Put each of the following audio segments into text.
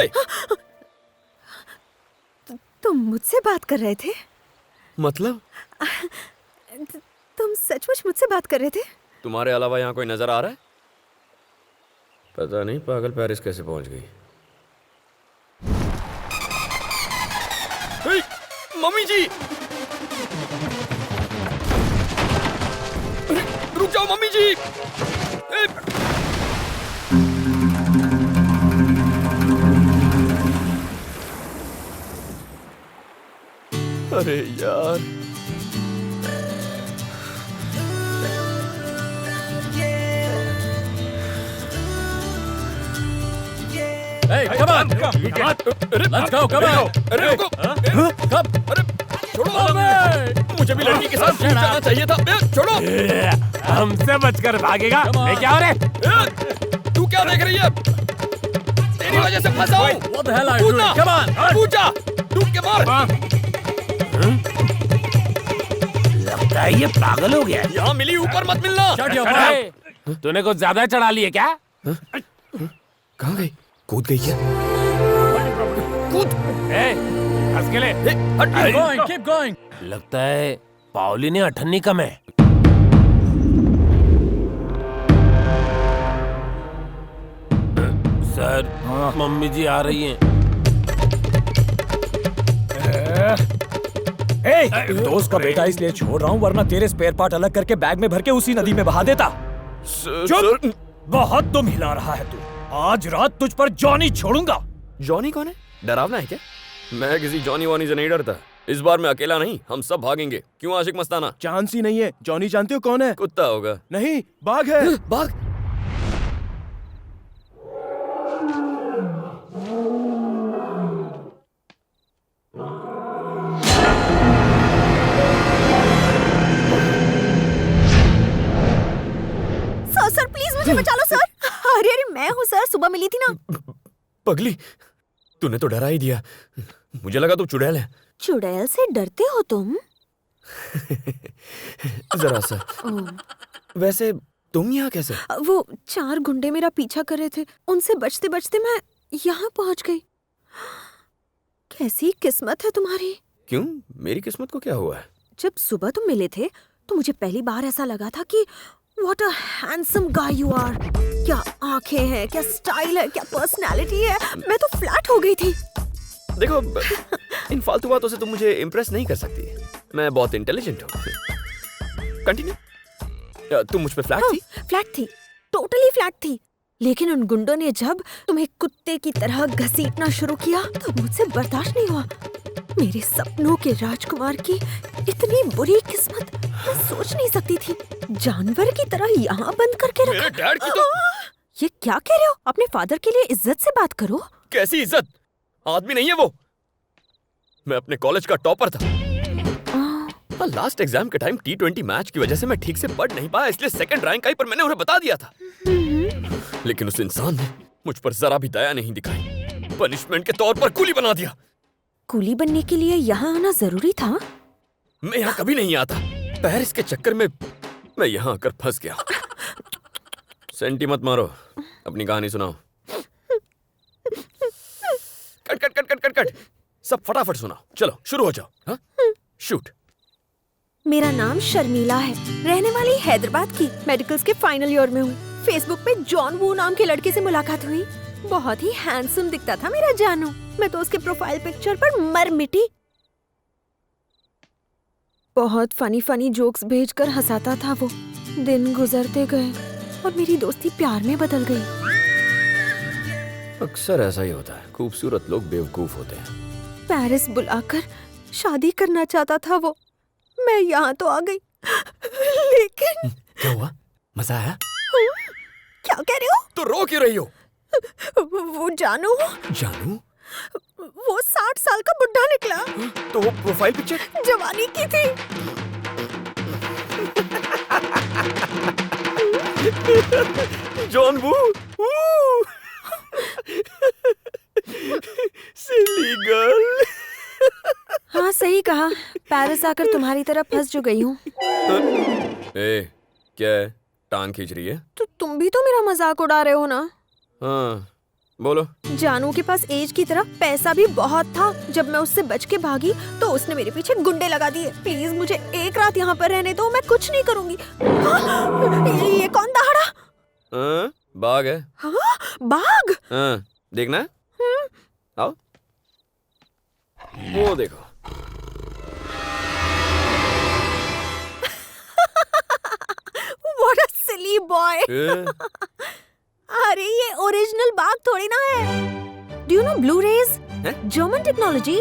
है? तुम मुझसे बात कर रहे थे? मतलब तुम सचमुच मुझसे बात कर रहे थे? तुम्हारे अलावा यहाँ कोई नजर आ रहा है? पता नहीं पागल पेरिस कैसे पहुंच गई। हे, मम्मी जी! अरे, रुक जाओ मम्मी जी! हे! अरे यार, Hey, come on! Let's go, come on! अरे रुको! Come! अरे छोड़ो! मुझे भी लड़की के साथ दूर जाना चाहिए था। छोड़ो! हमसे बचकर भागेगा? मैं क्या हो रहे? तू क्या देख रही है? तेरी वजह से फंसा हूँ। What the hell are you doing? Come on! कूद जा! डूब के मार! लगता है ये पागल हो गया। यहाँ मिली ऊपर मत मिलना। Shut your mouth! तूने कुछ ज्यादा चढ़ा लिए क्या? कहाँ गई? कूद गई क्या? कूद! हंस के ले। Keep going, keep going! लगता है पाओली ने अठन्नी कम है। सर, मम्मी जी आ रही हैं। दोस्त का बेटा इसलिए छोड़ रहा हूँ वरना तेरे स्पेयर पार्ट अलग करके बैग में भर के उसी नदी में बहा देता। चुप! बहुत तुम हिला रहा है तू। आज रात तुझ पर जॉनी छोड़ूंगा। जॉनी कौन है? डरावना है क्या? मैं किसी जॉनी वॉनी से नहीं डरता। इस बार मैं अकेला नहीं, हम सब भागेंगे। क्यों आशिक मस्ताना? चांस ही नहीं है। जॉनी जानते हो कौन है? कुत्ता होगा। नहीं, बाघ है। बाघ? सर प्लीज मुझे बचा लो सर। अरे अरे मैं हूँ सर, सुबह मिली थी ना। पगली, तूने तो डरा ही दिया। मुझे लगा तू चुड़ैल है। चुड़ैल से डरते हो तुम? जरा सा। वैसे तुम यहाँ कैसे? वो 4 गुंडे मेरा पीछा कर रहे थे, उनसे बचते बचते मैं यहाँ पहुँच गई। कैसी किस्मत है तुम्हारी। क्यों? मेरी किस्मत को क्या हुआ है? जब सुबह तुम मिले थे तो मुझे पहली बार ऐसा लगा था कि what a handsome guy you are. क्या आंखें हैं, क्या स्टाइल है, क्या पर्सनालिटी है। मैं तो फ्लैट हो गई थी। देखो, इन फालतू बातों से तुम मुझे इम्प्रेस नहीं कर सकती। मैं बहुत इंटेलिजेंट हूँ। कंटिन्यू। तुम मुझ पे फ्लैट थी? फ्लैट थी, टोटली फ्लैट थी। लेकिन उन गुंडों ने जब तुम्हें कुत्ते की तरह घसीटना शुरू किया तो मुझसे बर्दाश्त नहीं हुआ। मेरे सपनों के राजकुमार की इतनी बुरी किस्मत मैं सोच नहीं सकती थी। जानवर की तरह यहाँ बंद करके रखा। मेरे डैड की तो... ये क्या कह रहे हो? अपने फादर के लिए इज्जत से बात करो। कैसी इज्जत? आदमी नहीं है वो। मैं अपने कॉलेज का टॉपर था। लास्ट एग्जाम के टाइम T20 मैच की वजह से मैं ठीक से पढ़ नहीं पाया, इसलिए सेकंड रैंक आई, पर मैंने उन्हें बता दिया था। लेकिन उस इंसान ने मुझ पर जरा भी दया नहीं दिखाई। पनिशमेंट के तौर पर कूली बना दिया। कूली बनने के लिए यहाँ आना जरूरी था? मैं यहाँ कभी नहीं आता। पेरिस के चक्कर में मैं यहाँ आकर फंस गया। सेंटी मत मारो, अपनी कहानी सुनाओ। Cut cut cut cut cut cut. सब फटाफट सुनाओ। चलो शुरू हो जाओ। हाँ? शूट। मेरा नाम शर्मिला है, रहने वाली हैदराबाद की। मेडिकल्स के फाइनल ईयर में हूँ। फेसबुक पे जॉन वू नाम के लड़के से मुलाकात हुई। बहुत ही हैंडसम दिखता था मेरा जानू। मैं तो उसके प्रोफाइल पिक्चर पर मर मिटी। बहुत फनी फनी जोक्स भेजकर हंसाता था वो। दिन गुजरते गए और मेरी दोस्ती प्यार में बदल गई। अक्सर ऐसा ही होता है, खूबसूरत लोग बेवकूफ होते हैं। पेरिस बुलाकर शादी करना चाहता था वो। मैं यहाँ तो आ गई, लेकिन क्या हुआ? मजा आया? क्या कह रहे हो? तो रो क्यों रही हो? वो जानू वो 60 साल का बुढ़ा निकला। तो वो प्रोफाइल पिक्चर जवानी की थी। John Woo. Silly girl. हाँ सही कहा। पेरिस आकर तुम्हारी तरह फंस जो गई हूँ। ए, क्या है? टांग खींच रही है? तो तुम भी तो मेरा मजाक उड़ा रहे हो ना? हाँ, बोलो। जानू के पास एज की तरह पैसा भी बहुत था। जब मैं उससे बच के भागी तो उसने मेरे पीछे गुंडे लगा दिए। प्लीज मुझे एक रात यहाँ पर रहने दो, मैं कुछ नहीं करूँगी। ये कौन दहाड़ा? बाघ है। हाँ, बाघ? देखना है? आओ, वो देखो। What a silly boy! अरे ये ओरिजिनल बाघ थोड़ी ना है। Do you know Blu-rays? German technology.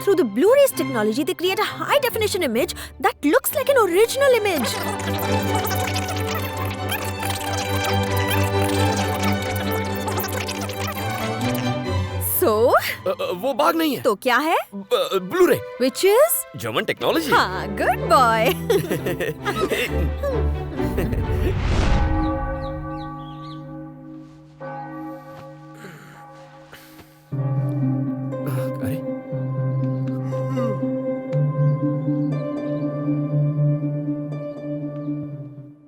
Through the Blu-rays technology, they create a high-definition image that looks like an original image. So? वो बाघ नहीं है। तो क्या है? Blu-ray. Which is? German technology. हाँ, good boy. अरे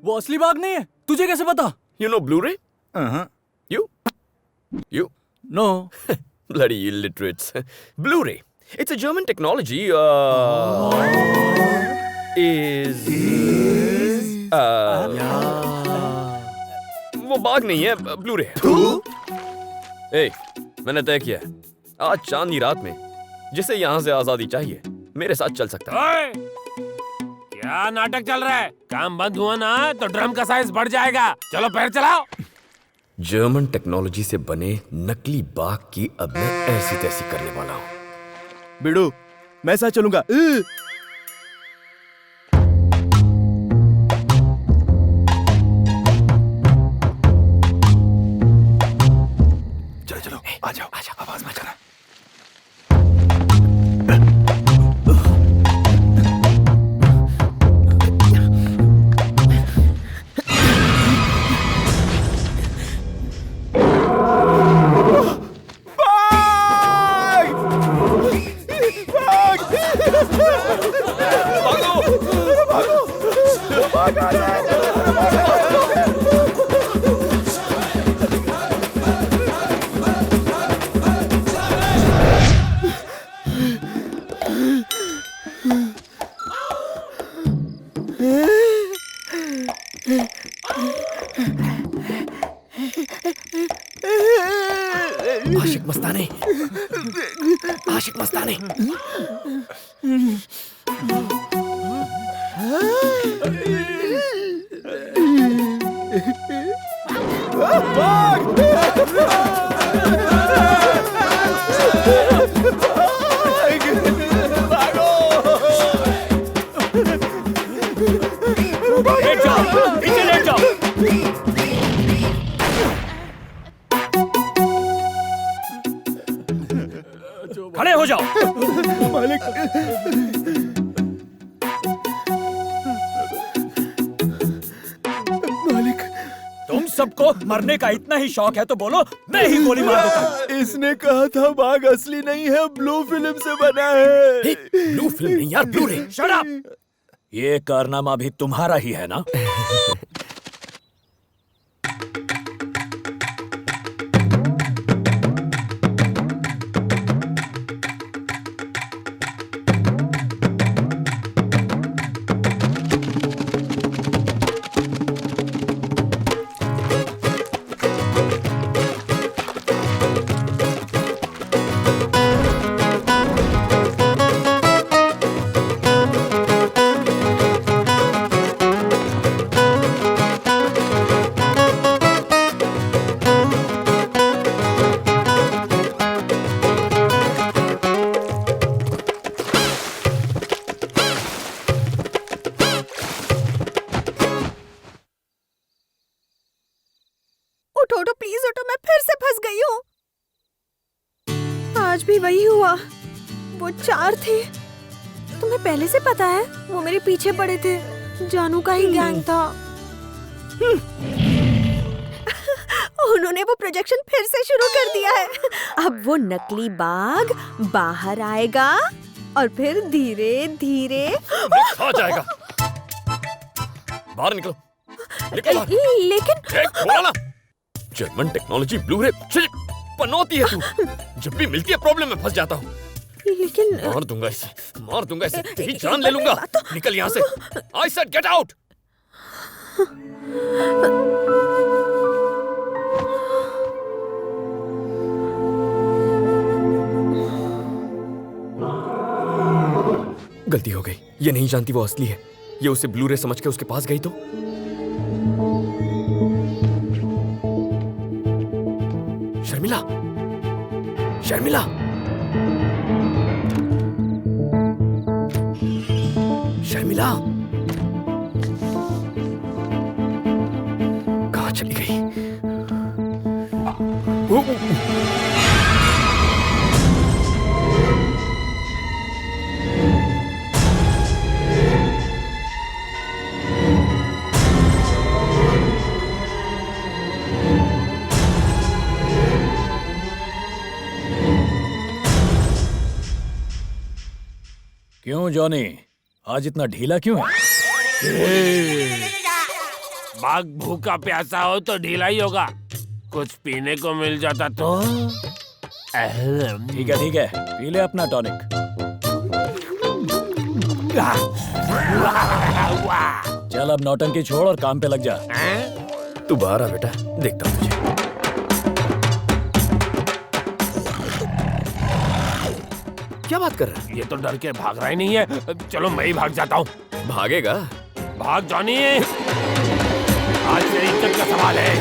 वो असली बाघ नहीं है, तुझे कैसे पता? you know Blu-ray? You know. bloody illiterates. Blu-ray. It's a German technology. वो बाघ नहीं है, ब्लू-रे है। ए, मैंने तय किया है, आज चांदनी रात में जिसे यहाँ से आजादी चाहिए मेरे साथ चल सकता है। ओए! क्या नाटक चल रहा है? काम बंद हुआ ना तो ड्रम का साइज बढ़ जाएगा। चलो पैर चलाओ। जर्मन टेक्नोलॉजी से बने नकली बाघ की अब मैं ऐसी तैसी करने वाला हूँ। बिडू, मैं साथ चलूंगा। चलो चलो, आ जाओ, आवाज मत करना। आशिक मस्ताने, आशिक मस्ताने। लेट जाओ, पीछे लेट जाओ। खड़े हो जाओ। मालिक, मालिक, तुम सबको मरने का इतना ही शौक है तो बोलो, मैं ही गोली मार देता हूँ। इसने कहा था बाघ असली नहीं है, ब्लू फिल्म से बना है। ब्लू फिल्म नहीं यार, ब्लू-रे। Shut up! ये कारनामा भी तुम्हारा ही है ना? उठो प्लीज उठो, मैं फिर से फंस गई हूँ। आज भी वही हुआ। वो 4 थे। तुम्हें पहले से पता है, वो मेरे पीछे पड़े थे। जानू का ही गैंग था। उन्होंने वो प्रोजेक्शन फिर से शुरू कर दिया है। अब वो नकली बाघ बाहर आएगा और फिर धीरे धीरे खा जाएगा। बाहर निकलो, निकलो बाहर। लेकिन बोला ना, जर्मन टेक्नोलॉजी ब्लू-रे। पनौती है तू। जब भी मिलती है प्रॉब्लम में फंस जाता हूँ। लेकिन मार दूंगा इसे, तेरी जान ले लूंगा। निकल यहाँ से। I said get out. गलती हो गई। ये नहीं जानती वो असली है। ये उसे ब्लू रे समझ के उसके पास गई तो। शर्मिला, शर्मिला, शर्मिला, कहाँ चली गई? क्यों जॉनी, आज इतना ढीला क्यों है? बाघ भूखा प्यासा हो तो ढीला ही होगा। कुछ पीने को मिल जाता तो। ठीक है, पी ले अपना टॉनिक। चल अब नौटंकी छोड़ और काम पे लग जा। तू बाहर आ बेटा, देखता हूँ तुझे। क्या बात कर रहा है? ये तो डर के भाग रहा ही नहीं है। चलो मैं ही भाग जाता हूँ। भागेगा? भाग जॉनी, आज तेरी इज्जत का सवाल है।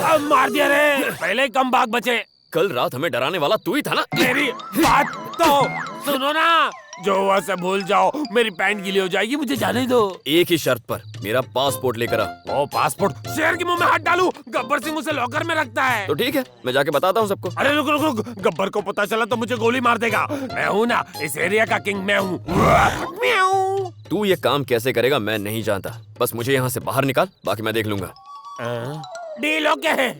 अब मार दिया रे। पहले कम भाग बचे। कल रात हमें डराने वाला तू ही था ना? मेरी बात तो सुनो ना। जो हुआ से भूल जाओ। मेरी पैंट गीली हो जाएगी, मुझे जाने दो। एक ही शर्त पर, मेरा पासपोर्ट लेकर आ। ओ पासपोर्ट शेर के मुंह में हाथ डालूं? गब्बर सिंह उसे लॉकर में रखता है। तो ठीक है, मैं जाके बताता हूँ सबको। अरे रुक रुक रुक, गब्बर को पता चला तो मुझे गोली मार देगा। मैं हूँ ना, इस एरिया का किंग मैं हूँ। म्याऊं। तू ये काम कैसे करेगा मैं नहीं जानता। बस मुझे यहाँ से बाहर निकाल, बाकी मैं देख लूंगा। डील ओके है।